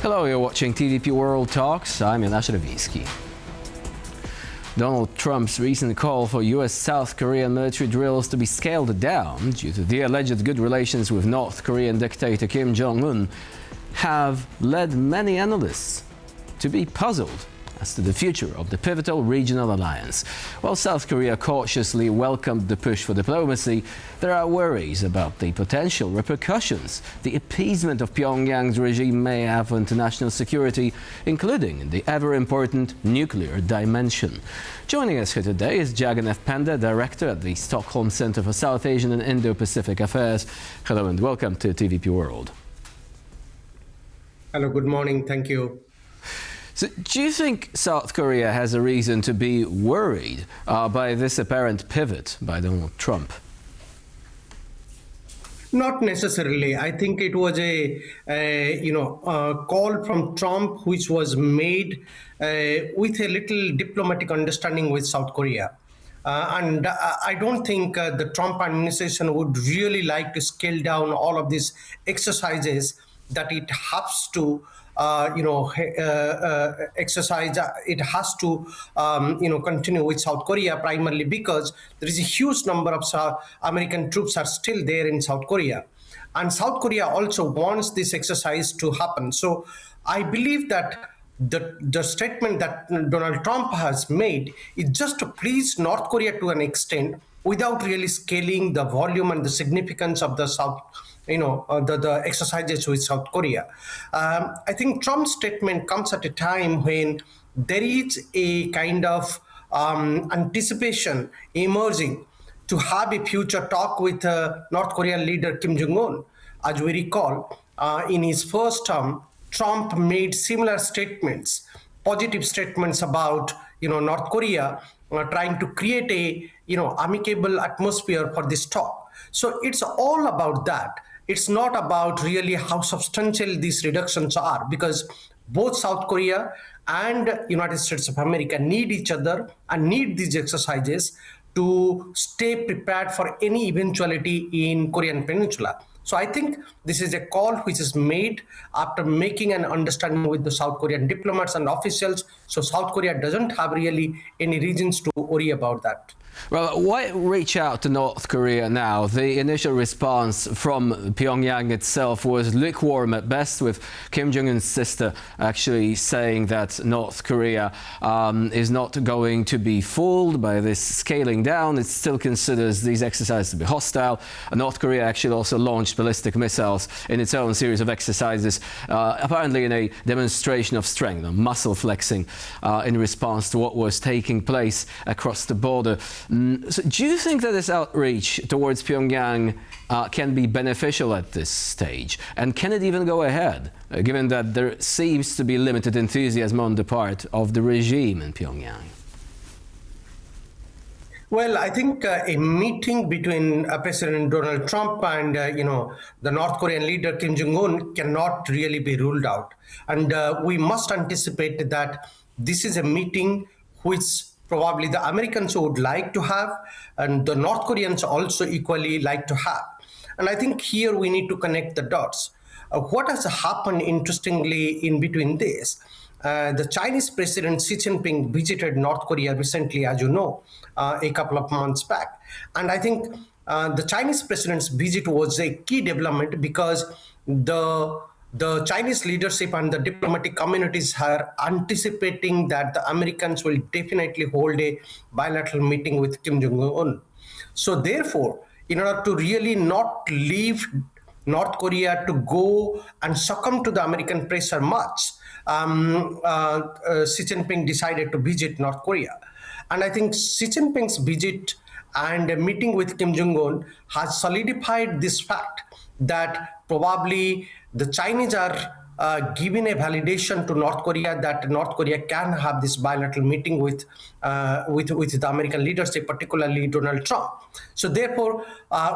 Hello, you're watching TVP World Talks. I'm Jonasz Rewiński. Donald Trump's recent call for U.S. South Korean military drills to be scaled down due to the alleged good relations with North Korean dictator Kim Jong Un have led many analysts to be puzzled as to the future of the pivotal regional alliance. While South Korea cautiously welcomed the push for diplomacy, there are worries about the potential repercussions the appeasement of Pyongyang's regime may have on international security, including the ever-important nuclear dimension. Joining us here today is Jagannath Panda, Director at the Stockholm Center for South Asian and Indo-Pacific Affairs. Hello and welcome to TVP World. Hello, good morning. Thank you. So, do you think South Korea has a reason to be worried by this apparent pivot by Donald Trump? Not necessarily. I think it was a call from Trump which was made with a little diplomatic understanding with South Korea. And I don't think the Trump administration would really like to scale down all of these exercises that it has to exercise. It has to continue with South Korea, primarily because there is a huge number of American troops are still there in South Korea, and South Korea also wants this exercise to happen. So I believe that the statement that Donald Trump has made is just to please North Korea to an extent, without really scaling the volume and the significance of the the exercises with South Korea. I think Trump's statement comes at a time when there is a kind of anticipation emerging to have a future talk with North Korean leader Kim Jong Un. As we recall, in his first term, Trump made similar statements, positive statements about North Korea trying to create a amicable atmosphere for this talk. So it's all about that. It's not about really how substantial these reductions are, because both South Korea and United States of America need each other and need these exercises to stay prepared for any eventuality in Korean Peninsula. So I think this is a call which is made after making an understanding with the South Korean diplomats and officials. So South Korea doesn't have really any reasons to worry about that. Well, why reach out to North Korea now? The initial response from Pyongyang itself was lukewarm at best, with Kim Jong Un's sister actually saying that North Korea is not going to be fooled by this scaling down. It still considers these exercises to be hostile. North Korea actually also launched ballistic missiles in its own series of exercises, apparently in a demonstration of strength, muscle flexing, in response to what was taking place across the border. So do you think that this outreach towards Pyongyang can be beneficial at this stage? And can it even go ahead, given that there seems to be limited enthusiasm on the part of the regime in Pyongyang? Well, I think a meeting between President Donald Trump and the North Korean leader Kim Jong Un cannot really be ruled out, and we must anticipate that this is a meeting which probably the Americans would like to have, and the North Koreans also equally like to have. And I think here we need to connect the dots. What has happened interestingly in between this? The Chinese President Xi Jinping visited North Korea recently, as you know, a couple of months back. And I think the Chinese president's visit was a key development, because the Chinese leadership and the diplomatic communities are anticipating that the Americans will definitely hold a bilateral meeting with Kim Jong Un. So therefore, in order to really not leave North Korea to go and succumb to the American pressure much, Xi Jinping decided to visit North Korea. And I think Xi Jinping's visit and a meeting with Kim Jong Un has solidified this fact that probably the Chinese are giving a validation to North Korea that North Korea can have this bilateral meeting with the American leadership, particularly Donald Trump. So therefore,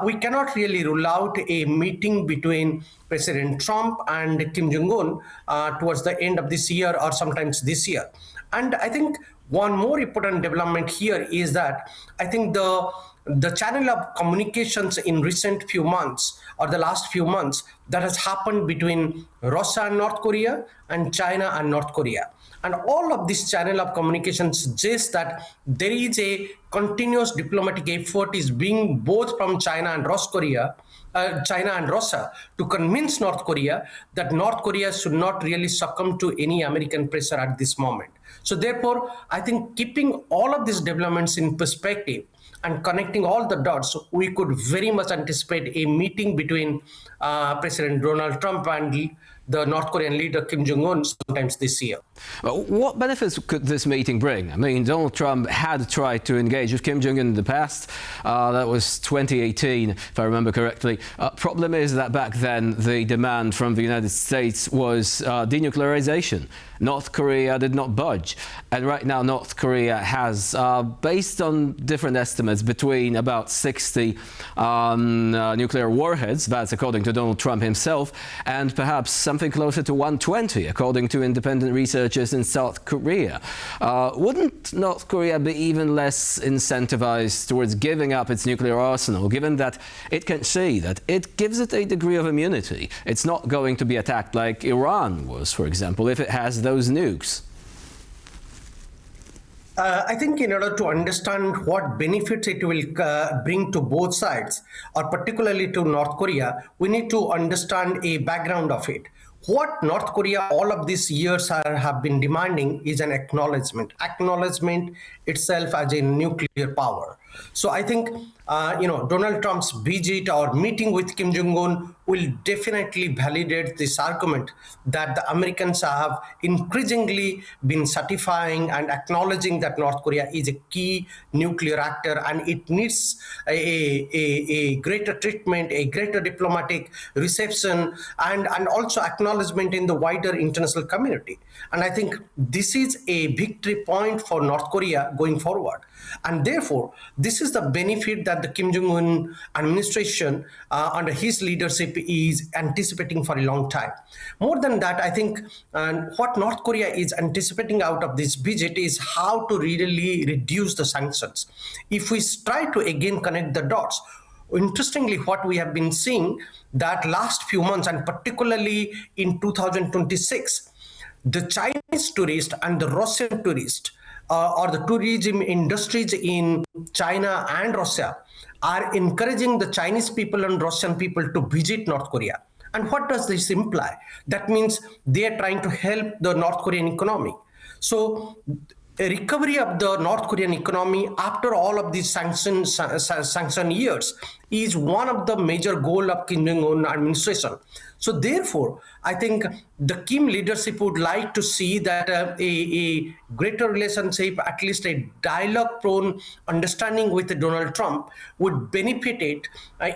we cannot really rule out a meeting between President Trump and Kim Jong Un towards the end of this year or sometimes this year. And I think one more important development here is that I think the the channel of communications in recent few months or the last few months that has happened between Russia and North Korea and China and North Korea. And all of this channel of communication suggests that there is a continuous diplomatic effort is being both from China and Russia to convince North Korea that North Korea should not really succumb to any American pressure at this moment. So therefore, I think keeping all of these developments in perspective and connecting all the dots, we could very much anticipate a meeting between President Donald Trump and the North Korean leader Kim Jong Un sometimes this year. What benefits could this meeting bring? I mean, Donald Trump had tried to engage with Kim Jong Un in the past. That was 2018, if I remember correctly. Problem is that back then the demand from the United States was denuclearization. North Korea did not budge. And right now North Korea has, based on different estimates, between about 60 nuclear warheads, that's according to Donald Trump himself, and perhaps something closer to 120, according to independent researchers in South Korea. Wouldn't North Korea be even less incentivized towards giving up its nuclear arsenal, given that it can see that it gives it a degree of immunity? It's not going to be attacked like Iran was, for example, if it has those nukes. I think in order to understand what benefits it will bring to both sides, or particularly to North Korea, we need to understand a background of it. What North Korea all of these years have been demanding is an acknowledgement itself as a nuclear power. So I think Donald Trump's visit or meeting with Kim Jong Un will definitely validate this argument that the Americans have increasingly been certifying and acknowledging that North Korea is a key nuclear actor and it needs a greater treatment, a greater diplomatic reception, and also acknowledgement in the wider international community. And I think this is a victory point for North Korea going forward. And therefore, this is the benefit that the Kim Jong Un administration under his leadership is anticipating for a long time. More than that, I think what North Korea is anticipating out of this visit is how to really reduce the sanctions. If we try to again connect the dots, interestingly, what we have been seeing that last few months, and particularly in 2026, the Chinese tourist and the Russian tourist or the tourism industries in China and Russia are encouraging the Chinese people and Russian people to visit North Korea. And what does this imply? That means they are trying to help the North Korean economy. So a recovery of the North Korean economy after all of these sanction years is one of the major goals of Kim Jong Un administration. So therefore, I think the Kim leadership would like to see that a greater relationship, at least a dialogue-prone understanding with Donald Trump would benefit it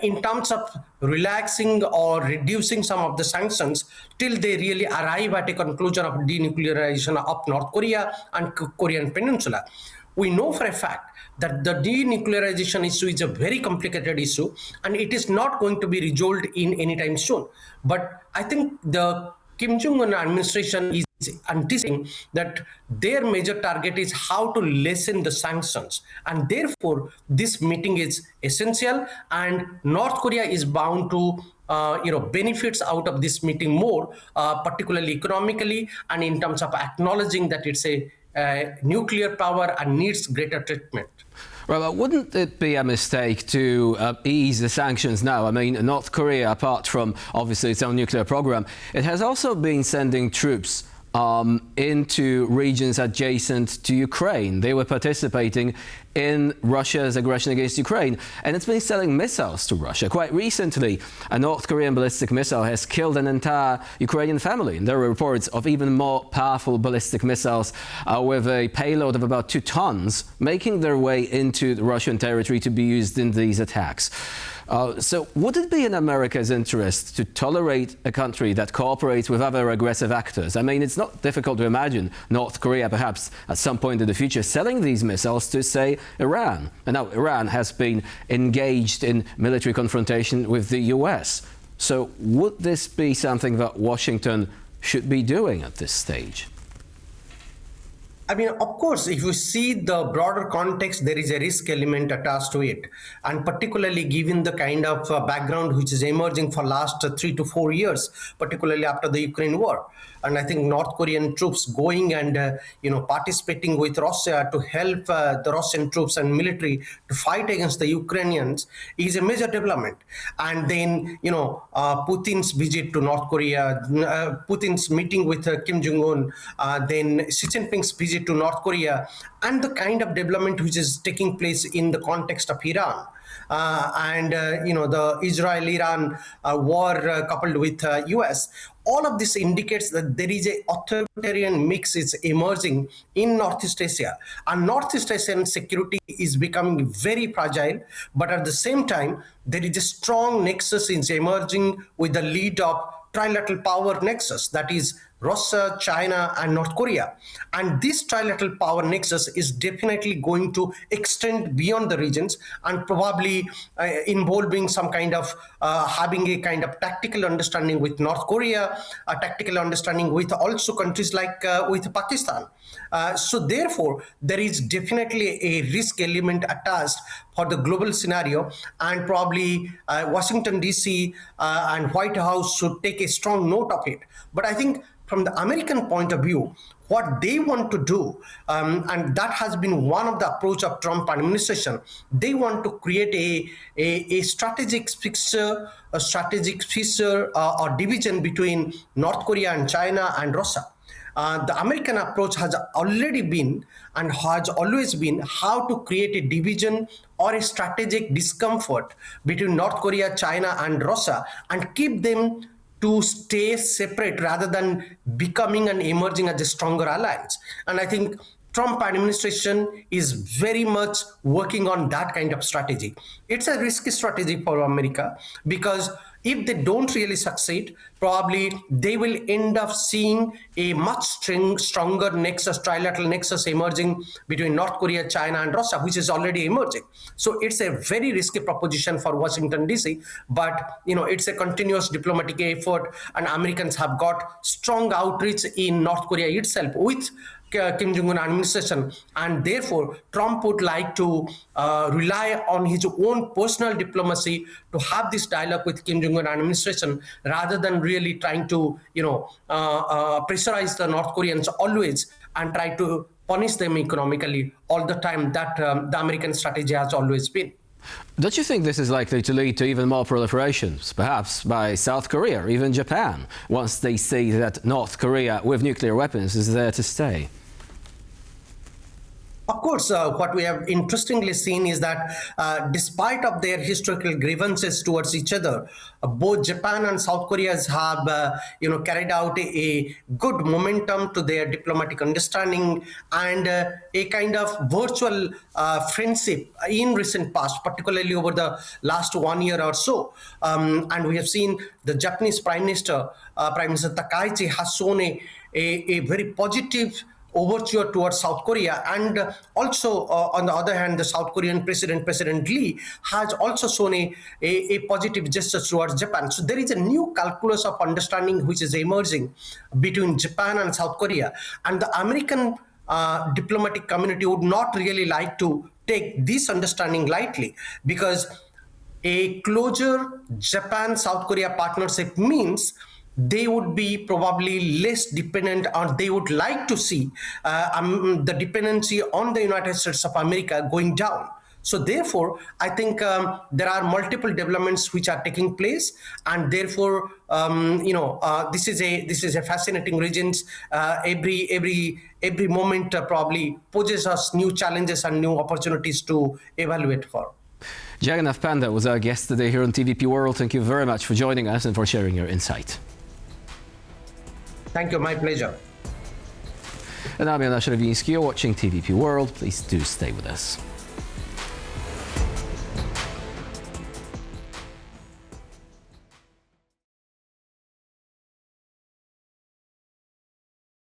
in terms of relaxing or reducing some of the sanctions till they really arrive at a conclusion of denuclearization of North Korea and Korean Peninsula. We know for a fact that the denuclearization issue is a very complicated issue and it is not going to be resolved in any time soon. But I think the Kim Jong-un administration is anticipating that their major target is how to lessen the sanctions. And therefore, this meeting is essential and North Korea is bound to benefits out of this meeting more, particularly economically and in terms of acknowledging that it's a nuclear power and needs greater treatment. Right, but wouldn't it be a mistake to ease the sanctions now? I mean, North Korea, apart from obviously its own nuclear program, it has also been sending troops into regions adjacent to Ukraine. They were participating in Russia's aggression against Ukraine, and it's been selling missiles to Russia. Quite recently, a North Korean ballistic missile has killed an entire Ukrainian family, and there are reports of even more powerful ballistic missiles with a payload of about 2 tons making their way into the Russian territory to be used in these attacks. So would it be in America's interest to tolerate a country that cooperates with other aggressive actors? I mean, it's not difficult to imagine North Korea perhaps at some point in the future selling these missiles to, say, Iran. And now Iran has been engaged in military confrontation with the U.S. So would this be something that Washington should be doing at this stage? I mean, of course, if you see the broader context, there is a risk element attached to it. And particularly given the kind of background which is emerging for last 3 to 4 years, particularly after the Ukraine war. And I think North Korean troops going and, participating with Russia to help the Russian troops and military to fight against the Ukrainians is a major development. And then, Putin's visit to North Korea, Putin's meeting with Kim Jong Un, then Xi Jinping's visit to North Korea, and the kind of development which is taking place in the context of Iran. The Israel-Iran war coupled with U.S. All of this indicates that there is a authoritarian mix is emerging in Northeast Asia, and Northeast Asian security is becoming very fragile. But at the same time, there is a strong nexus is emerging with the lead of trilateral power nexus, that is Russia, China, and North Korea. And this trilateral power nexus is definitely going to extend beyond the regions and probably involving some kind of having a kind of tactical understanding with North Korea, a tactical understanding with also countries like with Pakistan. So therefore, there is definitely a risk element attached for the global scenario, and probably Washington DC and White House should take a strong note of it. But I think from the American point of view, what they want to do, and that has been one of the approach of Trump administration, they want to create a strategic fixture, or division between North Korea and China and Russia. The American approach has already been and has always been how to create a division or a strategic discomfort between North Korea, China, and Russia, and keep them to stay separate rather than becoming and emerging as a stronger alliance. And I think Trump administration is very much working on that kind of strategy. It's a risky strategy for America, because if they don't really succeed, probably they will end up seeing a much stronger nexus, trilateral nexus emerging between North Korea, China, and Russia, which is already emerging. So it's a very risky proposition for Washington, D.C., but it's a continuous diplomatic effort, and Americans have got strong outreach in North Korea itself with Kim Jong Un administration, and therefore Trump would like to rely on his own personal diplomacy to have this dialogue with Kim Jong Un administration, rather than really trying to pressurize the North Koreans always and try to punish them economically all the time. That the American strategy has always been. Don't you think this is likely to lead to even more proliferations, perhaps by South Korea or even Japan, once they see that North Korea with nuclear weapons is there to stay? Of course, what we have interestingly seen is that despite of their historical grievances towards each other, both Japan and South Korea have carried out a good momentum to their diplomatic understanding and a kind of virtual friendship in recent past, particularly over the last 1 year or so. And we have seen the Japanese Prime Minister Takaichi has shown a very positive overture towards South Korea, and also on the other hand, the South Korean President Lee has also shown a positive gesture towards Japan. So there is a new calculus of understanding which is emerging between Japan and South Korea, and the American diplomatic community would not really like to take this understanding lightly, because a closer Japan-South Korea partnership means they would be probably less dependent, or they would like to see the dependency on the United States of America going down. So therefore, I think there are multiple developments which are taking place, and therefore, this is a fascinating region. Every moment probably poses us new challenges and new opportunities to evaluate for. Jagannath Panda was our guest today here on TVP World. Thank you very much for joining us and for sharing your insight. Thank you, my pleasure. And I'm Jonasz Rewiński. You're watching TVP World. Please do stay with us.